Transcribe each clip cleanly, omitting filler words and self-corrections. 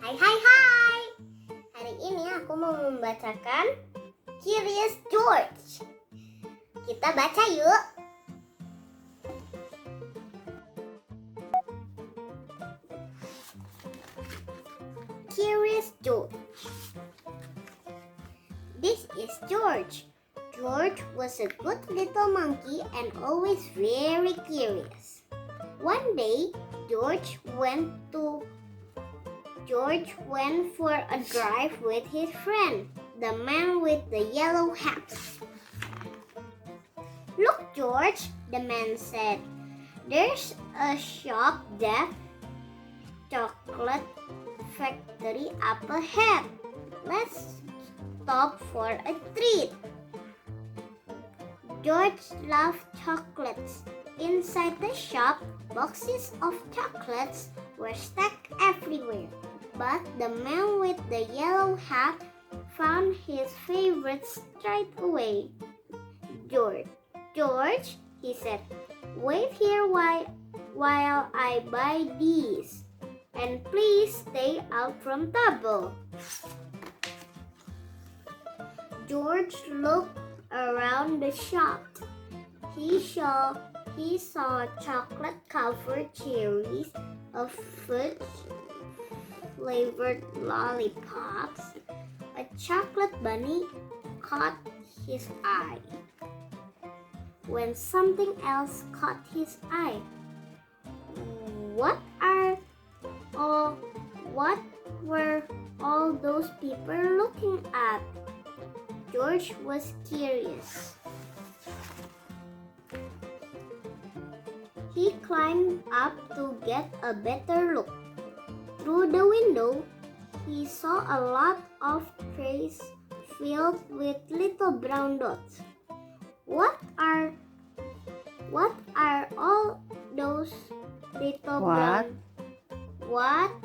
Hai. Hari ini aku mau membacakan Curious George. Kita baca yuk. Curious George. This is George. George was a good little monkey and always very curious. One day, George went for a drive with his friend, the man with the yellow hat. "Look, George," the man said. "There's a shop that chocolate factory up ahead. Let's stop for a treat." George loved chocolates. Inside the shop, boxes of chocolates were stacked everywhere. But the man with the yellow hat found his favorite straight away. George, he said, "wait here while I buy these. And please stay out from trouble." George looked around the shop. He saw chocolate-covered cherries, a fudge-flavored lollipops. A chocolate bunny caught his eye. When something else caught his eye. What were all those people looking at? George was curious. He climbed up to get a better look. Through the window, he saw a lot of trays filled with little brown dots. What are all those little brown? What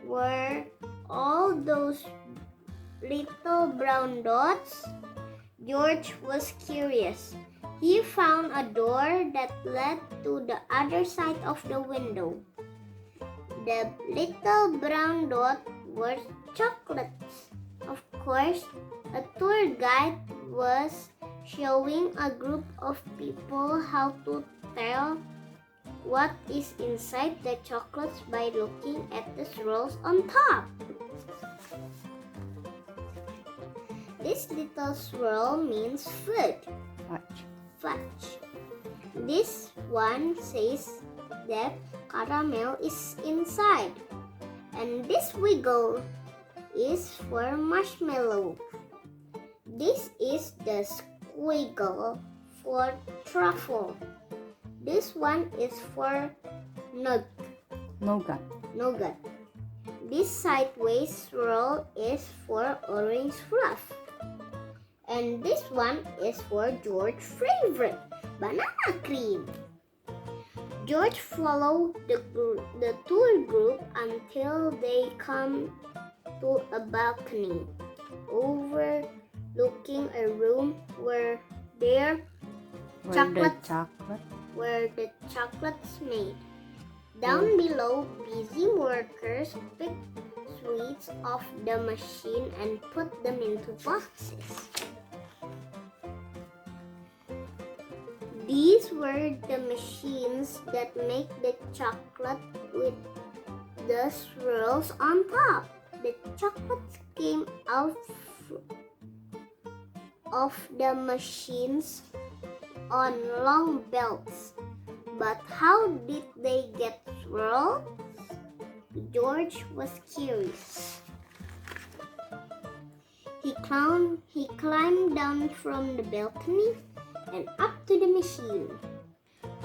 were all those little brown dots? George was curious. He found a door that led to the other side of the window. The little brown dots were chocolates. Of course, a tour guide was showing a group of people how to tell what is inside the chocolates by looking at the swirls on top. This little swirl means fudge. This one says that caramel is inside. And this wiggle is for marshmallow. This is the squiggle for truffle. This one is for nougat. This sideways swirl is for orange fluff. And this one is for George's favorite, banana cream. George followed the tour group until they come to a balcony overlooking a room where the chocolates made. Down below, busy workers picked sweets off the machine and put them into boxes. These were the machines that make the chocolate with the swirls on top. The chocolates came out of the machines on long belts. But how did they get swirls? George was curious. He climbed down from the balcony and up to the machine.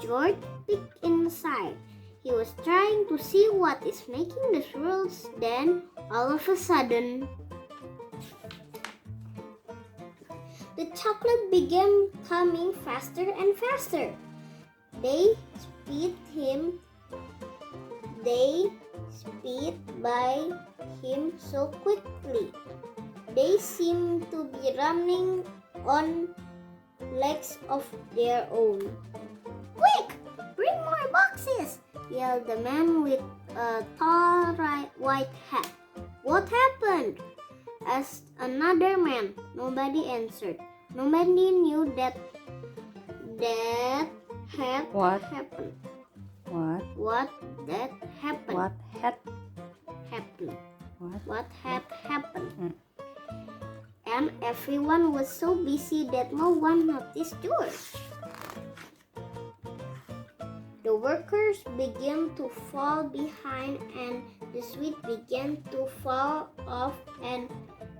George peeked inside. He was trying to see what is making the swirls. Then, all of a sudden, the chocolate began coming faster and faster. They sped by him so quickly. They seemed to be running on legs of their own. "Quick! Bring more boxes!" yelled the man with a tall white hat. What happened? Asked another man. Nobody answered. Nobody knew that had What? happened. What? What that happened? What had happened? what? What had happened? Hmm. And everyone was so busy that no one noticed George. The workers began to fall behind and the sweet began to fall off and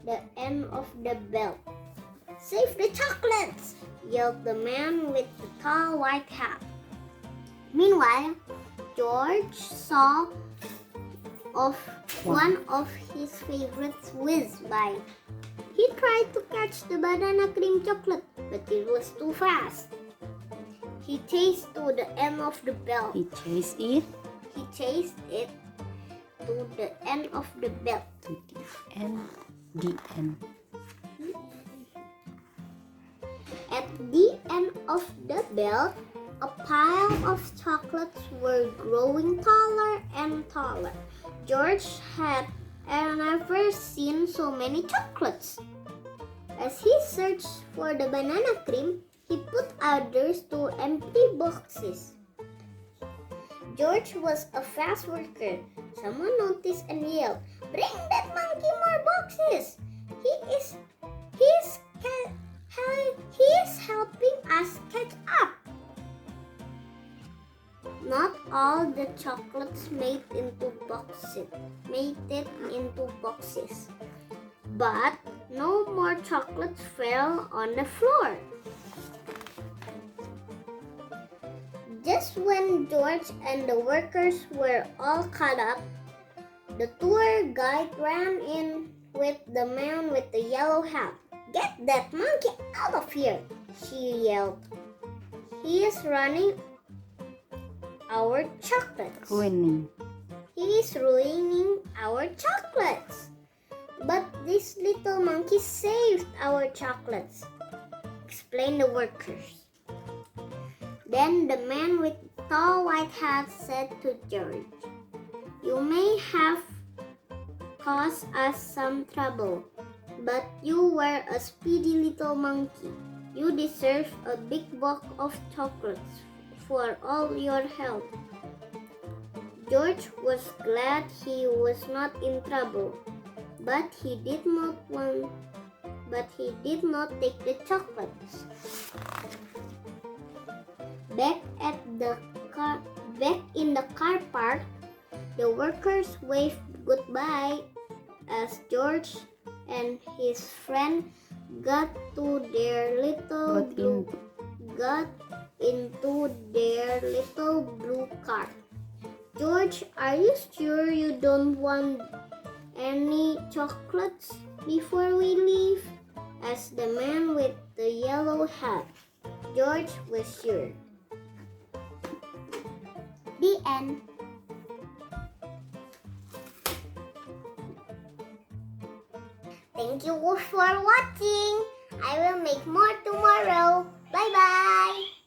the end of the belt. Save the chocolates! Yelled the man with the tall white hat. Meanwhile, George saw one of his favorites whiz by. He tried to catch the banana cream chocolate, but it was too fast. He chased to the end of the belt. He chased it He chased it to the end of the belt. to the end. The end. At the end of the belt, a pile of chocolates were growing taller and taller. George had never seen so many chocolates. As he searched for the banana cream, he put others to empty boxes. George was a fast worker. Someone noticed and yelled, "Bring that monkey more boxes! He's helping us catch up." Not all the chocolates made it into boxes. But no more chocolates fell on the floor. Just when George and the workers were all caught up, the tour guide ran in with the man with the yellow hat. "Get that monkey out of here!" she yelled. "He is running our chocolates. Winning. He is ruining our chocolates." "But this little monkey saved our chocolates," explained the workers. Then the man with the tall white hat said to George, "You may have caused us some trouble, but you were a speedy little monkey. You deserve a big box of chocolates for all your help." George was glad he was not in trouble, but he did not take the chocolates. Back in the car park, the workers waved goodbye as George and his friend got into their little blue car. "George, are you sure you don't want any chocolates before we leave?" asked the man with the yellow hat. George was sure. The end. Thank you for watching. I will make more tomorrow. Bye bye.